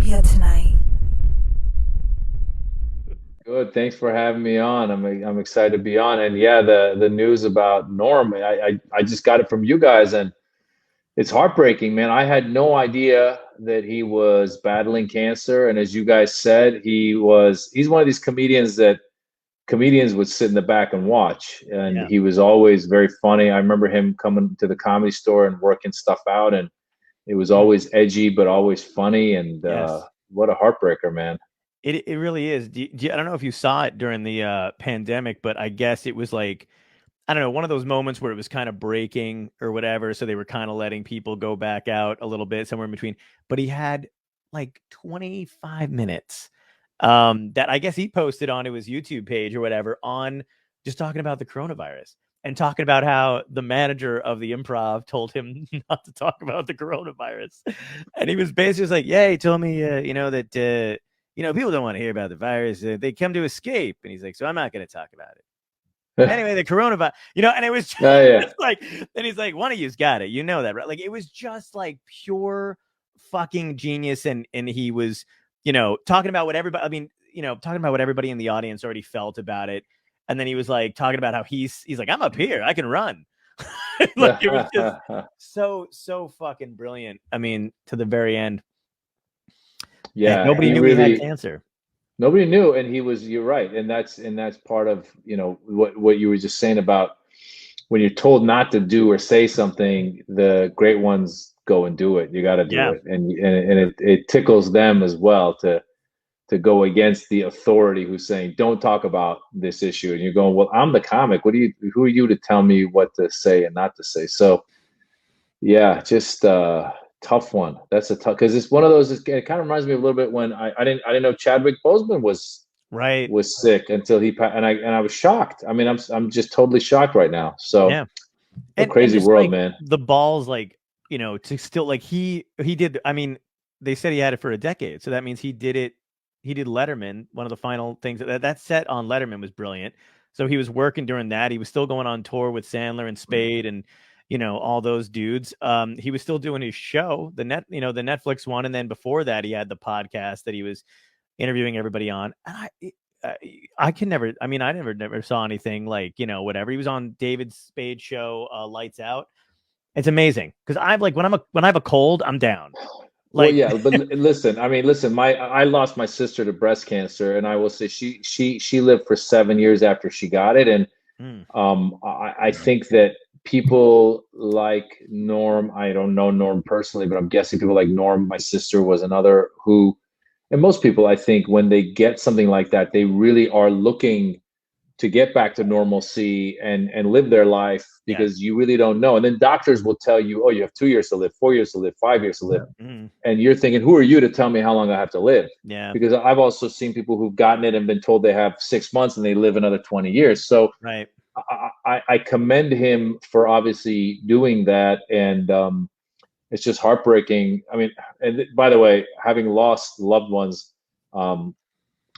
Dystopia tonight. Good. Thanks for having me on. I'm excited to be on. And yeah, the news about Norm, I just got it from you guys, and it's heartbreaking, man. I had no idea that he was battling cancer. And as you guys said, he's one of these comedians that comedians would sit in the back and watch. And Yeah. he was always very funny. I remember him coming to the comedy store and working stuff out, and it was Mm. always edgy but always funny. And Yes. what a heartbreaker, man. It really is. I don't know if you saw it during the pandemic, but I guess it was like, I don't know, one of those moments where it was kind of breaking or whatever. So they were kind of letting people go back out a little bit somewhere in between. But he had like 25 minutes that I guess he posted onto his YouTube page or whatever on just talking about the coronavirus and talking about how the manager of the Improv told him not to talk about the coronavirus. And he was basically just like, yeah, he told me, that, people don't want to hear about the virus. They come to escape. And he's like, so I'm not going to talk about it. Anyway, the coronavirus, and it was Oh yeah. just like, then he's like, one of you's got it. You know that, right? Like, it was just like pure fucking genius. And he was, talking about what everybody, talking about what everybody in the audience already felt about it. And then he was like, talking about how he's like, I'm up here, I can run. Like, it was just so fucking brilliant. I mean, to the very end. And Yeah, nobody he knew he had really cancer. nobody knew, and you're right, and that's part of, what you were just saying about when you're told not to do or say something, the great ones go and do it. You got to do Yeah. it, and it tickles them as well to go against the authority who's saying don't talk about this issue, and you're going, well, I'm the comic. Who are you to tell me what to say and not to say? So yeah, just tough one. That's a tough, because it's one of those. It kind of reminds me a little bit when I didn't know Chadwick Boseman Right. was sick until and I was shocked. I mean, I'm just totally shocked right now. So Yeah. a And crazy just world, like man. the balls, like, to still, like, he did, I mean, they said he had it for a decade, so that means he did Letterman. One of the final things that set on Letterman was brilliant. So he was working during that. He was still going on tour with Sandler and Spade and all those dudes. He was still doing his show, the Netflix one, and then before that he had the podcast that he was interviewing everybody on. And I can never. I mean, I never saw anything like, whatever. He was on David Spade's show, Lights Out. It's amazing because I'm like, when I have a cold, I'm down. Well, Like, yeah, but listen, I mean, listen, I lost my sister to breast cancer, and I will say she lived for 7 years after she got it, and mm, I think that people like Norm, I don't know Norm personally, but I'm guessing people like Norm, my sister was another who, and most people, I think, when they get something like that, they really are looking to get back to normalcy and live their life, yeah, because you really don't know. And then doctors will tell you, oh, you have 2 years to live, 4 years to live, 5 years to live. mm, And you're thinking, who are you to tell me how long I have to live? yeah, Because I've also seen people who've gotten it and been told they have 6 months and they live another 20 years. So right, I commend him for obviously doing that. And it's just heartbreaking. I mean, and by the way, having lost loved ones, um,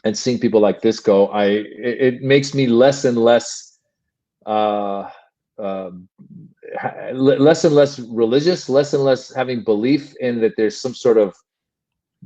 and seeing people like this go, it makes me less and less uh, uh, less and less religious, less and less having belief in that there's some sort of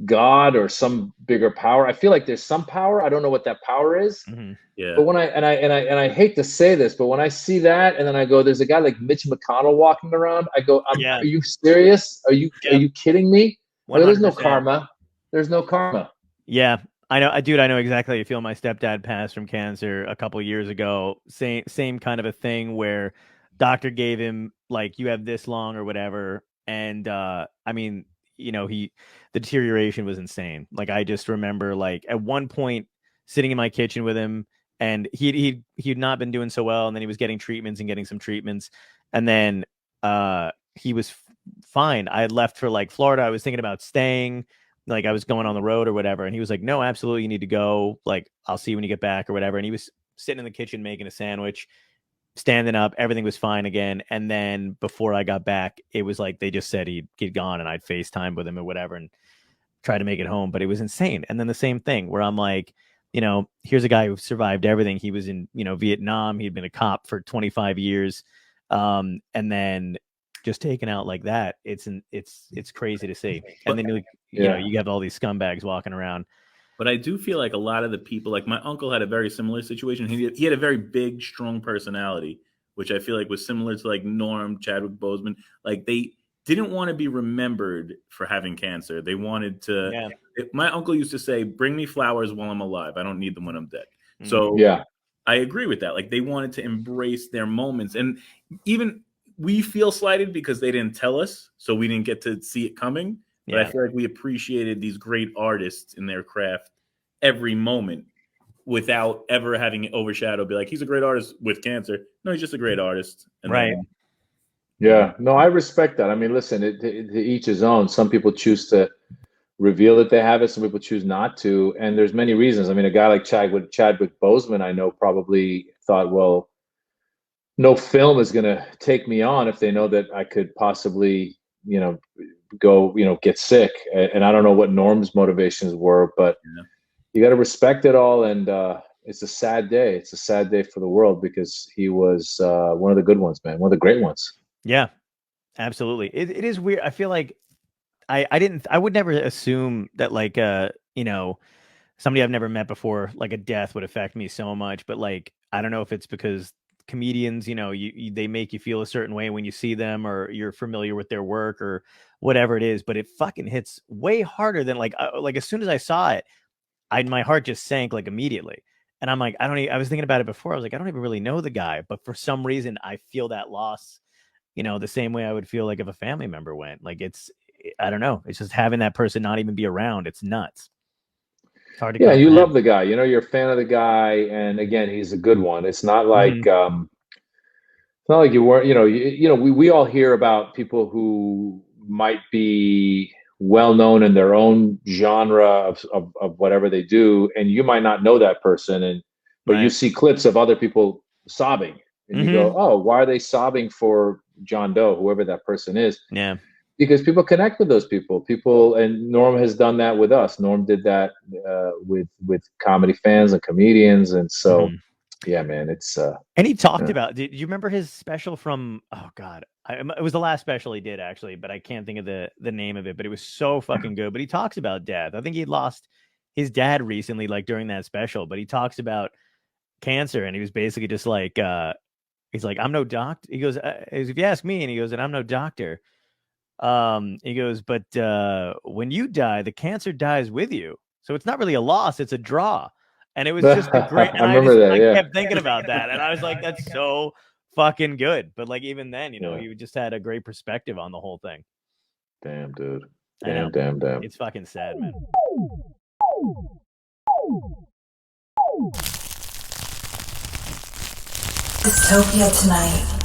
God or some bigger power. I feel like there's some power. I don't know what that power is. mm-hmm. But Yeah. when I hate to say this, but when I see that and then I go, there's a guy like Mitch McConnell walking around, I go, Yeah, are you serious? Are yep, you kidding me? I one go, there's hundred no percent. karma. There's no karma. Yeah, I know, dude. I know exactly how you feel. My stepdad passed from cancer a couple of years ago. Same kind of a thing where doctor gave him like, you have this long or whatever, and I mean, the deterioration was insane. Like, I just remember, like, at one point sitting in my kitchen with him, and he'd not been doing so well, and then he was getting treatments and getting some treatments, and then he was fine. I had left for like Florida. I was thinking about staying, like I was going on the road or whatever. And he was like, no, absolutely, you need to go. Like, I'll see you when you get back or whatever. And he was sitting in the kitchen making a sandwich, standing up. Everything was fine again. And then before I got back, it was like they just said he'd gone, and I'd FaceTime with him or whatever and try to make it home. But it was insane. And then the same thing where I'm like, here's a guy who survived everything. He was in, Vietnam. He'd been a cop for 25 years. And then just taken out like that. It's crazy to see. And then Yeah. you have all these scumbags walking around. But I do feel like a lot of the people, like my uncle had a very similar situation. He had a very big, strong personality, which I feel like was similar to like Norm, Chadwick Boseman. Like they didn't want to be remembered for having cancer. They wanted to. Yeah. My uncle used to say, "Bring me flowers while I'm alive. I don't need them when I'm dead." Mhm. So Yeah. I agree with that. Like they wanted to embrace their moments, and even we feel slighted because they didn't tell us, so we didn't get to see it coming. But I Yeah. feel like we appreciated these great artists in their craft every moment without ever having it overshadow. Be like, he's a great artist with cancer. No, he's just a great artist. And Right. then, Yeah. No, I respect that. I mean, listen, to each his own. Some people choose to reveal that they have it. Some people choose not to, and there's many reasons. I mean, a guy like Chadwick Boseman, I know, probably thought, well, no film is going to take me on if they know that I could possibly, go, get sick. And I don't know what Norm's motivations were, but yeah. you got to respect it all. And it's a sad day. It's a sad day for the world because he was one of the good ones, man, one of the great ones. Yeah, absolutely. It is weird. I feel like I would never assume that like somebody I've never met before, like a death would affect me so much. But like I don't know if it's because comedians, they make you feel a certain way when you see them, or you're familiar with their work, or whatever it is. But it fucking hits way harder than like as soon as I saw it, my heart just sank like immediately. And I'm like, I was thinking about it before. I was like, I don't even really know the guy, but for some reason I feel that loss, the same way I would feel like if a family member went. Like I don't know. It's just having that person not even be around. It's nuts. It's hard to Yeah, you comprehend. love the guy. You're a fan of the guy, and again, he's a good one. It's not like it's not like you weren't. We all hear about people who might be well known in their own genre of whatever they do, and you might not know that person, but you Right. see clips of other people sobbing, and you go, "Oh, why are they sobbing for John Doe, whoever that person is?" Yeah. Because people connect with those people, and Norm has done that with us. Norm did that with comedy fans and comedians, and so yeah, man, it's And he talked yeah. about, did you remember his special from, oh God, it was the last special he did actually, but I can't think of the name of it, but it was so fucking good. But he talks about death. I think he lost his dad recently, like during that special, but he talks about cancer, and he was basically just like, he's like, I'm no doctor. He goes, if you ask me, and he goes, and I'm no doctor. He goes, but when you die, the cancer dies with you. So it's not really a loss, it's a draw. And it was just a great, and I remember that. I Yeah, kept thinking about that, and I was like, that's so fucking good. But like even then, he just had a great perspective on the whole thing. damn, dude. I know. Damn. It's fucking sad, man. Dystopia tonight.